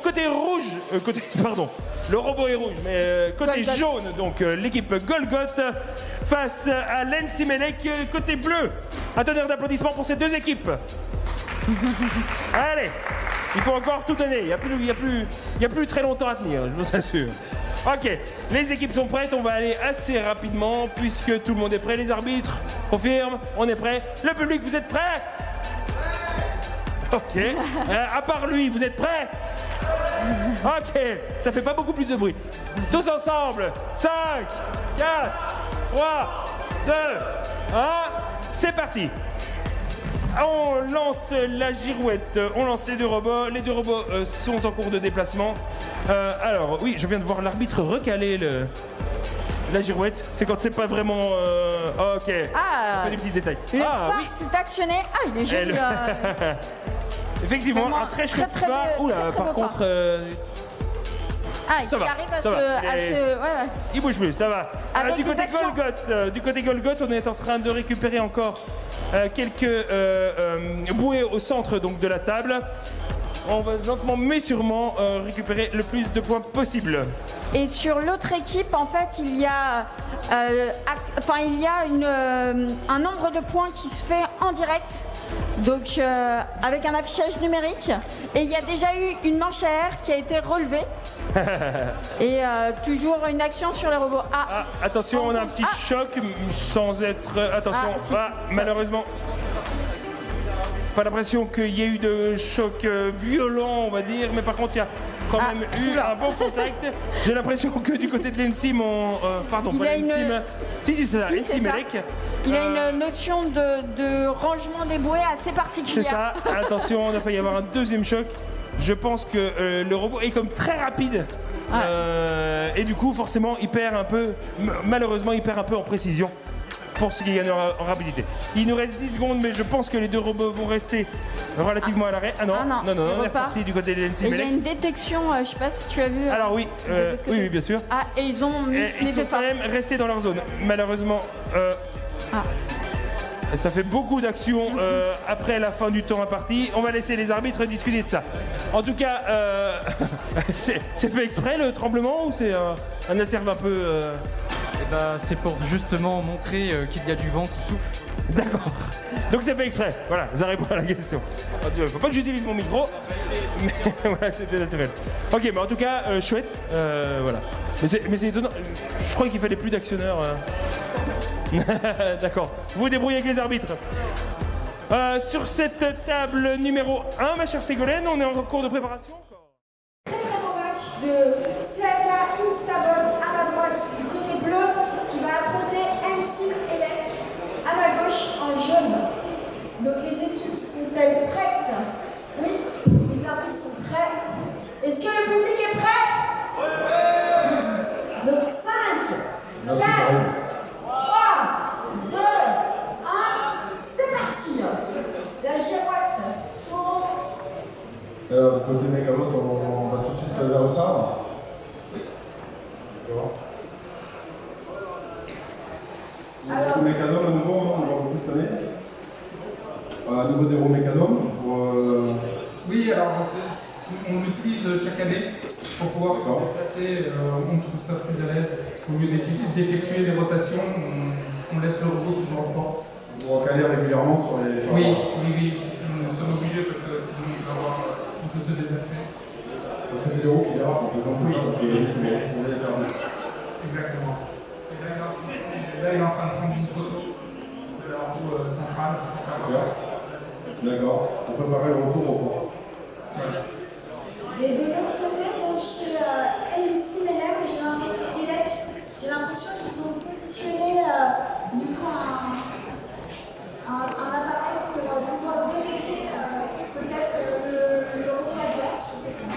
Côté rouge, pardon, le robot est rouge, mais côté Golgoth. jaune, donc l'équipe Golgoth face à l'Ensimelec, côté bleu. Un tonnerre d'applaudissements pour ces deux équipes. Allez, il faut encore tout donner, il n'y a plus très longtemps à tenir, je vous assure. Ok, les équipes sont prêtes, on va aller assez rapidement puisque tout le monde est prêt, les arbitres confirment, on est prêt. Le public, vous êtes prêts? Ok, à part lui, vous êtes prêts? Ok, ça fait pas beaucoup plus de bruit. Tous ensemble, 5, 4, 3, 2, 1, c'est parti. On lance la girouette, on lance les deux robots. Les deux robots sont en cours de déplacement. Alors, oui, je viens de voir l'arbitre recaler la girouette. C'est quand c'est pas vraiment... ok, Ah, on fait des petits détails. Le Ah, phare oui. s'est actionné. Ah, il est joli. Effectivement, Vraiment un très très, chouette très phare. beau- Oula, très, très par beau contre... Ah, il ça va, arrive à ça se... va. à Et- se- ouais, ouais. Il bouge plus, ça va. Avec Du des côté actions. Golgoth, on est en train de récupérer encore quelques bouées au centre donc de la table. On va lentement mais sûrement récupérer le plus de points possible. Et sur l'autre équipe, en fait, il y a, un nombre de points qui se fait en direct, donc avec un affichage numérique. Et il y a déjà eu une manche à air qui a été relevée. Et toujours une action sur les robots. Ah, attention, on a un petit choc sans être... Attention, Ah, si. malheureusement... Pas l'impression qu'il y ait eu de choc violent, on va dire, mais par contre, il y a quand Ah, même eu oula. un bon contact. J'ai l'impression que du côté de l'Ensim, pardon, Il pas a une- l'Ensim. Si, c'est ça, Si, c'est Ensimelec. ça. Il a une notion de rangement des bouées assez C'est particulière. ça, attention, on a failli avoir un deuxième choc. Je pense que le robot est comme très rapide. Ouais. Et du coup, forcément, il perd un peu, malheureusement, il perd un peu en précision pour ce qui gagne en rapidité. Il nous reste 10 secondes, mais je pense que les deux robots vont rester relativement à l'arrêt. Ah non, Ah non, non, il on est repart. reparti du côté de Et il y a l'Ensimelec. une détection, je sais pas si tu as vu. Alors oui, de l'autre côté. oui, bien sûr. Ah, et ils ont mis Et les ils sont deux quand phares. même restés dans leur zone. Malheureusement, Ah. ça fait beaucoup d'actions après la fin du temps imparti. On va laisser les arbitres discuter de ça. En tout cas, c'est fait exprès le tremblement ou c'est un acerbe un peu... Eh ben, c'est pour justement montrer qu'il y a du vent qui souffle. D'accord. Donc c'est fait exprès. Voilà, ça répond à la question. Il faut pas que j'utilise mon micro, mais voilà, c'était naturel. Ok, mais en tout cas, chouette. Voilà. Mais c'est étonnant. Je crois qu'il fallait plus d'actionneurs. D'accord. Vous vous débrouillez avec les arbitres. Sur cette table numéro 1, ma chère Ségolène, on est en cours de préparation. Très très beau match de CFA Instabot à ma droite du côté bleu qui va affronter Ensimelec à ma gauche en jaune. Donc les équipes sont-elles prêtes? Oui, les arbitres sont prêts. Est-ce que le public est prêt? Oui. Donc 5, 4, 3, 2, 1, c'est parti. La girouette tourne. Alors, du côté Mégalot, on va tout de suite vers le phare. D'accord. Du côté Mécadome, à nouveau, on va beaucoup cette année. À niveau des Mécadome, Oui, alors on l'utilise chaque année pour pouvoir se déplacer. On trouve ça plus à l'aise. Au lieu d'effectuer les rotations, on laisse le robot toujours en porte. vous recaler régulièrement sur les. Oui, nous sommes obligés parce que sinon on peut se désaxer. Parce que c'est des roues qui dérapent, donc les gens se changent, on va les faire. Exactement. Et là, il est en train de prendre une photo de la roue centrale. D'accord. On préparait le retour au port. Et de l'autre côté, donc chez Ensimelec, j'ai l'impression qu'ils ont positionné du coup un appareil pour pouvoir détecter peut-être le retour à glace, je sais pas.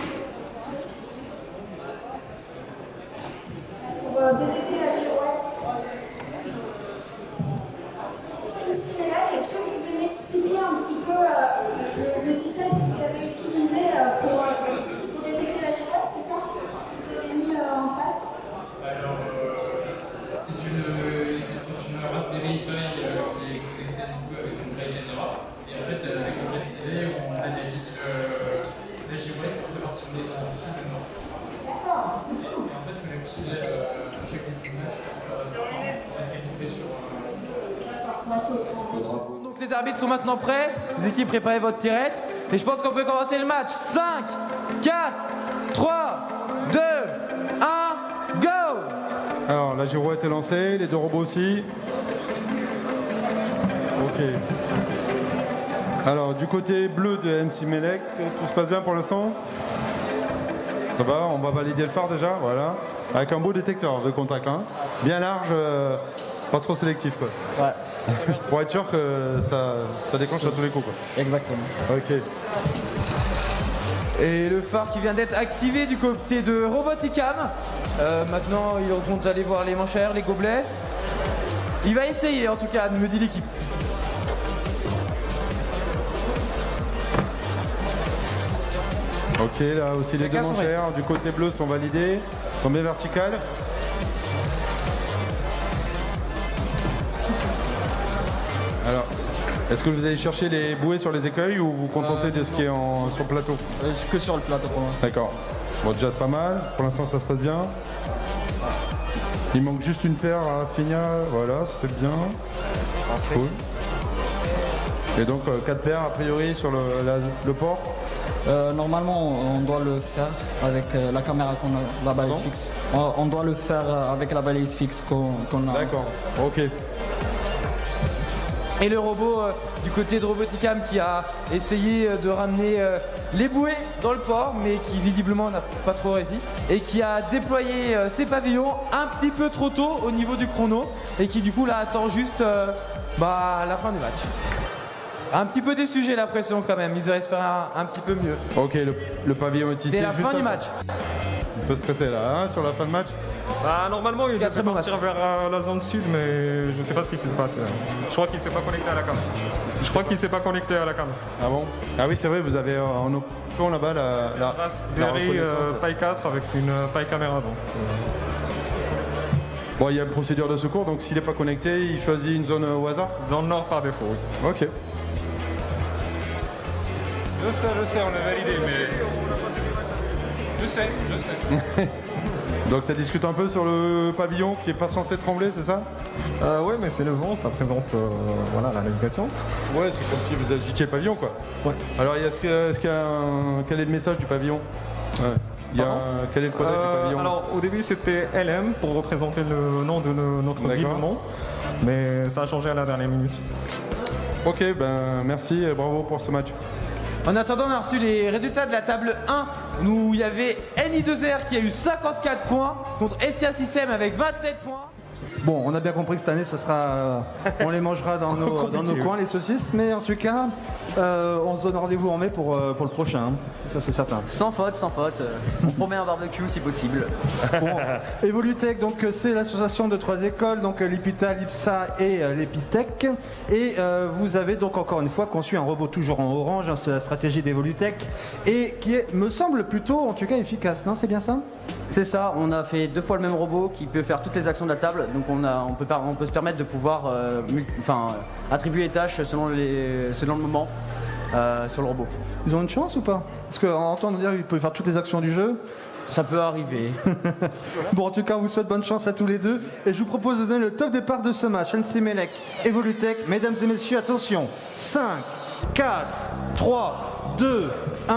Pour détecter la girouette. Ensimelec, est-ce que vous pouvez m'expliquer un petit peu le système que vous avez utilisé pour détecter la girouette, c'est ça? Vous avez mis en face? Alors, c'est une Raspberry Pi qui est connectée du coup avec une grille caméra. Et en fait, avec le LED CD, on analyse la les givrés pour savoir si on est dans le nord. D'accord, c'est tout. Et en fait, il fallait tirer chaque match pour ça va qualifier sur. D'accord, Donc les arbitres sont maintenant prêts. Les équipes, préparez votre tirette. Et je pense qu'on peut commencer le match. 5, 4, 3, 2, 1, go! Alors, la girouette est lancée, les deux robots aussi. Ok. Alors, du côté bleu de MC Melek, tout se passe bien pour l'instant? Ça va, on va valider le phare déjà, voilà. Avec un beau détecteur de contact, hein. Bien large, pas trop sélectif, quoi. Ouais, Pour être sûr que ça déclenche à tous les coups, quoi. exactement. Ok. Et le phare qui vient d'être activé du côté de Roboticam. Maintenant, il compte aller voir les manchères, les gobelets. Il va essayer, en tout cas, me dit l'équipe. Ok, là aussi les deux manchères du côté bleu sont validées, sont bien verticales. Alors, est-ce que vous allez chercher les bouées sur les écueils ou vous vous contentez de ce qui est sur le plateau? Que sur le plateau pour moi. D'accord. Bon, déjà c'est pas mal, pour l'instant ça se passe bien. Il manque juste une paire à finir, voilà, c'est bien. Cool. Et donc 4 paires a priori sur le port. Normalement, on doit le faire avec la caméra qu'on a, la balise fixe. On doit le faire avec la balise fixe qu'on a. D'accord, ok. Et le robot du côté de Roboticam qui a essayé de ramener les bouées dans le port, mais qui visiblement n'a pas trop réussi. Et qui a déployé ses pavillons un petit peu trop tôt au niveau du chrono. Et qui du coup là attend juste la fin du match. Un petit peu déçu, j'ai l'impression quand même. Ils auraient espéré un petit peu mieux. Ok, le pavillon est tissé. C'est la juste fin du après. match. Un peu stressé là, hein, sur la fin de match. Bah, normalement, il très devrait bon partir vers la zone sud, mais je ne sais pas ce qui s'est passé. Je crois qu'il ne s'est pas connecté à la cam. Ah bon? Ah oui, c'est vrai, vous avez en option là-bas la Raspberry reconnaissance. Pi 4 avec une Pi caméra. Donc, Bon, il y a une procédure de secours, donc s'il n'est pas connecté, il choisit une zone au hasard? zone nord par défaut, oui. Ok. Je sais, on l'a validé, mais... Je sais. Donc ça discute un peu sur le pavillon qui est pas censé trembler, c'est ça? Oui, mais c'est le vent, ça présente la navigation. Ouais, c'est comme si vous agitiez le pavillon, quoi. Ouais. Alors, quel est le message du pavillon? Ouais. Quel est le codec du pavillon? Alors, au début, c'était LM pour représenter le nom de notre ville, mais ça a changé à la dernière minute. Ok, ben merci et bravo pour ce match. En attendant, on a reçu les résultats de la table 1, où il y avait NI2R qui a eu 54 points contre SIA System avec 27 points. Bon, on a bien compris que cette année, ça sera, on les mangera dans nos coins, les saucisses, mais en tout cas, on se donne rendez-vous en mai pour le prochain, hein. Ça c'est certain. Sans faute. On promet un barbecue si possible. Bon, Evolutech, donc c'est l'association de 3 écoles, donc l'IPITA, l'IPSA et l'EPITech. Et vous avez donc encore une fois conçu un robot toujours en orange, hein, c'est la stratégie d'Evolutech, et qui est, me semble plutôt, en tout cas, efficace, non? C'est bien ça? C'est ça, on a fait 2 fois le même robot qui peut faire toutes les actions de la table. Donc on peut se permettre de pouvoir attribuer les tâches selon le moment sur le robot. Ils ont une chance ou pas? Parce qu'en entendant dire qu'ils peuvent faire toutes les actions du jeu. Ça peut arriver. Bon, en tout cas, on vous souhaite bonne chance à tous les deux. Et je vous propose de donner le top départ de ce match. MC Melek, Evolutech, mesdames et messieurs, attention. 5, 4, 3, 2, 1,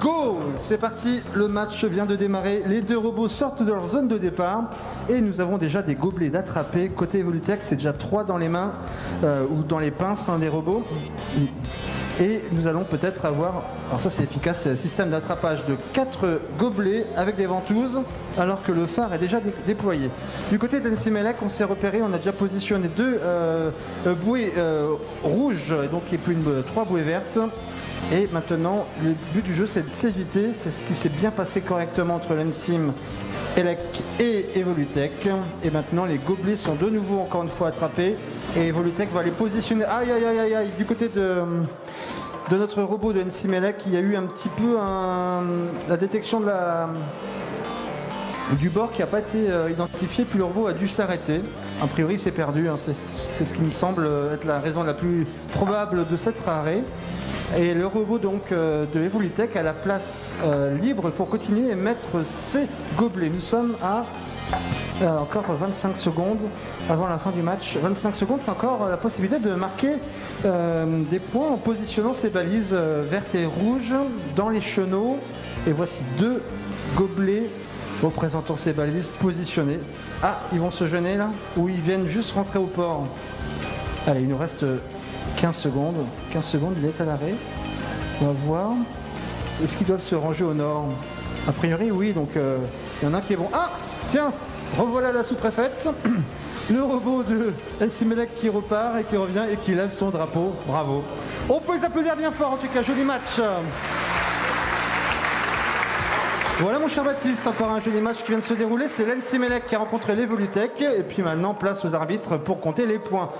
go! C'est parti, le match vient de démarrer. Les deux robots sortent de leur zone de départ. Et nous avons déjà des gobelets d'attraper. Côté Evolutech, c'est déjà 3 dans les mains, ou dans les pinces des robots. Et nous allons peut-être avoir, alors ça c'est efficace, c'est un système d'attrapage de 4 gobelets avec des ventouses, alors que le phare est déjà déployé. Du côté d'NC Melek, on s'est repéré, on a déjà positionné 2 bouées rouges, donc et puis 3 bouées vertes. Et maintenant, le but du jeu c'est de s'éviter, c'est ce qui s'est bien passé correctement entre l'NC Melek et Evolutech. Et maintenant, les gobelets sont de nouveau encore une fois attrapés. Et Evolutech va les positionner. Aïe aïe aïe aïe aïe, du côté de notre robot de NC Melek, il y a eu un petit peu la détection du bord qui n'a pas été identifié, puis le robot a dû s'arrêter. A priori, c'est perdu, hein. C'est ce qui me semble être la raison la plus probable de cet arrêt. Et le robot donc de Evolutech a la place libre pour continuer et mettre ses gobelets. Nous sommes à encore 25 secondes avant la fin du match. 25 secondes, c'est encore la possibilité de marquer des points en positionnant ces balises vertes et rouges dans les chenaux. Et voici 2 gobelets représentant ces balises positionnées. Ah, ils vont se gêner là? Ou ils viennent juste rentrer au port? Allez, il nous reste 15 secondes. 15 secondes, il est à l'arrêt. On va voir. Est-ce qu'ils doivent se ranger au nord? A priori, oui. Donc, il y en a un qui est bon. Ah, tiens, revoilà la sous-préfète. Le robot de Elsimelec qui repart et qui revient et qui lève son drapeau. Bravo. On peut les applaudir bien fort, en tout cas. Joli match. Voilà mon cher Baptiste, encore un joli match qui vient de se dérouler. C'est l'Elsimelec qui a rencontré l'Evolutech. Et puis maintenant, place aux arbitres pour compter les points.